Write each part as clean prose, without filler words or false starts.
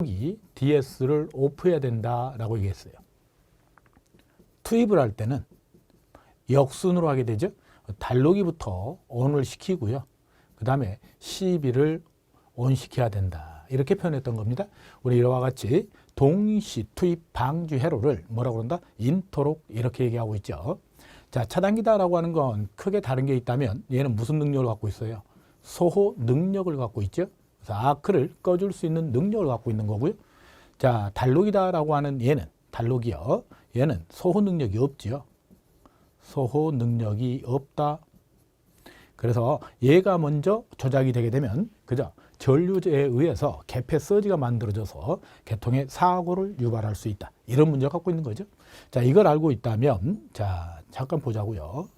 이 DS를 오프해야 된다라고 얘기했어요. 투입을 할 때는 역순으로 하게 되죠. 달로기부터 ON을 시키고요. 그 다음에 CB를 ON 시켜야 된다. 이렇게 표현했던 겁니다. 우리 이와 같이 동시 투입 방지 회로를 뭐라고 그런다? 인터록 이렇게 얘기하고 있죠. 자, 차단기다라고 하는 건 크게 다른 게 있다면 얘는 무슨 능력을 갖고 있어요? 소호 능력을 갖고 있죠. 그래서 아크를 꺼줄 수 있는 능력을 갖고 있는 거고요. 자, 달록이다라고 하는 얘는 달록이요. 얘는 소호 능력이 없지요. 소호 능력이 없다. 그래서 얘가 먼저 조작이 되게 되면 그죠? 전류제에 의해서 개폐 서지가 만들어져서 개통의 사고를 유발할 수 있다. 이런 문제를 갖고 있는 거죠. 자, 이걸 알고 있다면 자, 잠깐 보자고요.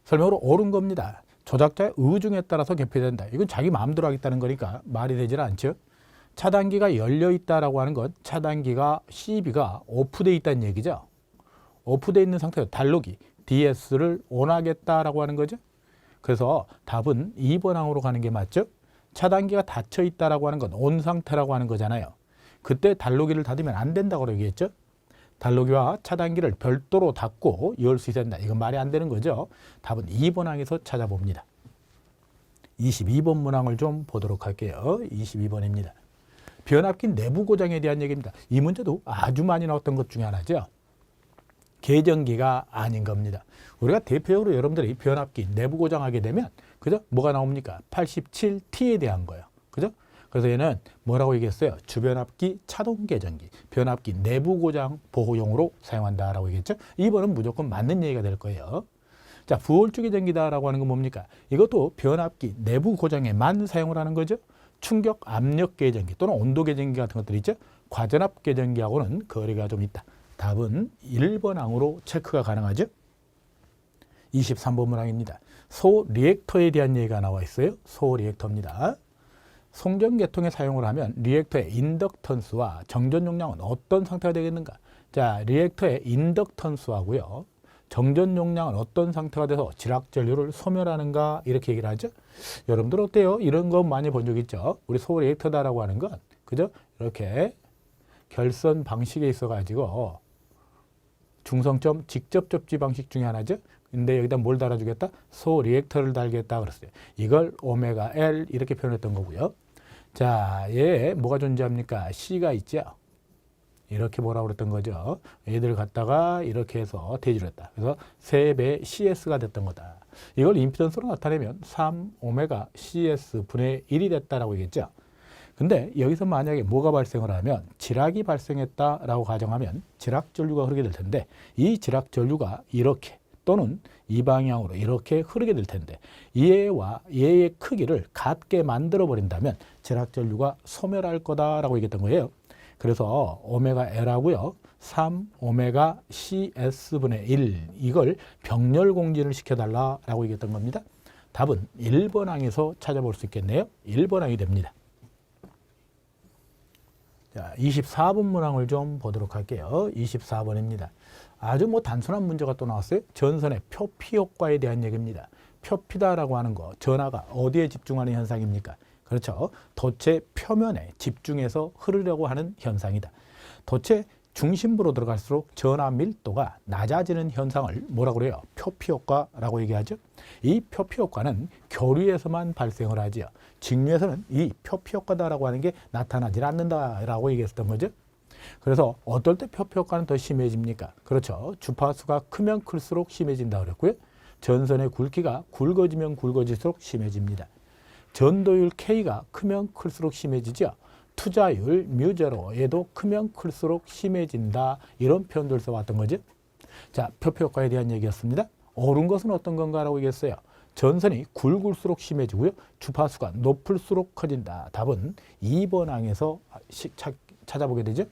설명으로 옳은 겁니다. 조작자의 의중에 따라서 개폐된다. 이건 자기 마음대로 하겠다는 거니까 말이 되질 않죠. 차단기가 열려 있다라고 하는 건 차단기가 CB가 오프되어 있다는 얘기죠. 오프되어 있는 상태에서 달록이 DS를 ON하겠다라고 하는 거죠. 그래서 답은 2번 항으로 가는 게 맞죠. 차단기가 닫혀 있다라고 하는 건 ON 상태라고 하는 거잖아요. 그때 달록이를 닫으면 안 된다고 얘기했죠. 달록이와 차단기를 별도로 닫고 열 수 있어야 된다. 이건 말이 안 되는 거죠. 답은 2번 항에서 찾아봅니다. 22번 문항을 좀 보도록 할게요. 22번입니다. 변압기 내부 고장에 대한 얘기입니다. 이 문제도 아주 많이 나왔던 것 중에 하나죠. 계전기가 아닌 겁니다. 우리가 대표적으로 여러분들이 변압기 내부 고장하게 되면 그죠? 뭐가 나옵니까? 87T에 대한 거예요. 그죠? 그래서 얘는 뭐라고 얘기했어요? 주변압기 차동 계전기, 변압기 내부 고장 보호용으로 사용한다라고 얘기했죠. 2번은 무조건 맞는 얘기가 될 거예요. 자, 부월주 계전기다라고 하는 건 뭡니까? 이것도 변압기 내부 고장에만 사용을 하는 거죠. 충격 압력 계전기 또는 온도 계전기 같은 것들 있죠. 과전압 계전기하고는 거리가 좀 있다. 답은 1번 항으로 체크가 가능하죠. 23번 문항입니다. 소 리액터에 대한 얘기가 나와 있어요. 소 리액터입니다. 송전 계통에 사용을 하면 리액터의 인덕턴스와 정전 용량은 어떤 상태가 되겠는가? 자, 리액터의 인덕턴스하고요. 정전 용량은 어떤 상태가 돼서 지락 전류를 소멸하는가? 이렇게 얘기를 하죠. 여러분들 어때요? 이런 거 많이 본 적 있죠? 우리 소 리액터다라고 하는 건 그죠? 이렇게 결선 방식에 있어 가지고 중성점 직접 접지 방식 중에 하나죠. 근데 여기다 뭘 달아주겠다? 소 리액터를 달겠다 그랬어요. 이걸 오메가 L 이렇게 표현했던 거고요. 자, 얘 뭐가 존재합니까? C가 있죠. 이렇게 뭐라고 그랬던 거죠. 얘들 갖다가 이렇게 해서 대지를 했다. 그래서 3배 CS가 됐던 거다. 이걸 임피던스로 나타내면 3 오메가 CS 분의 1이 됐다라고 얘기했죠. 근데 여기서 만약에 뭐가 발생을 하면 지락이 발생했다라고 가정하면 지락 전류가 흐르게 될 텐데 이 지락 전류가 이렇게 또는 이 방향으로 이렇게 흐르게 될 텐데 얘와 얘의 크기를 같게 만들어 버린다면 지락 전류가 소멸할 거다라고 얘기했던 거예요. 그래서 오메가 L하고요 3 오메가 CS분의 1 이걸 병렬 공진을 시켜달라라고 얘기했던 겁니다. 답은 1번 항에서 찾아볼 수 있겠네요. 1번 항이 됩니다. 자, 24번 문항을 좀 보도록 할게요. 24번입니다. 아주 단순한 문제가 또 나왔어요. 전선의 표피 효과에 대한 얘기입니다. 표피다라고 하는 거, 전하가 어디에 집중하는 현상입니까? 그렇죠. 돛의 표면에 집중해서 흐르려고 하는 현상이다. 돛의 중심부로 들어갈수록 전하 밀도가 낮아지는 현상을 뭐라고 그래요? 표피 효과라고 얘기하죠. 이 표피 효과는 교류에서만 발생을 하지요. 직류에서는 이 표피 효과다라고 하는 게 나타나지 않는다라고 얘기했던 거죠. 그래서 어떨 때 표피 효과는 더 심해집니까? 그렇죠. 주파수가 크면 클수록 심해진다 그랬고요. 전선의 굵기가 굵어지면 굵어질수록 심해집니다. 전도율 K가 크면 클수록 심해지죠. 투자율 뮤제로 얘도 크면 클수록 심해진다. 이런 표현들 써왔던 거죠. 자, 표피 효과에 대한 얘기였습니다. 옳은 것은 어떤 건가라고 얘기했어요. 전선이 굵을수록 심해지고요. 주파수가 높을수록 커진다. 답은 2번 항에서 찾아보게 되죠.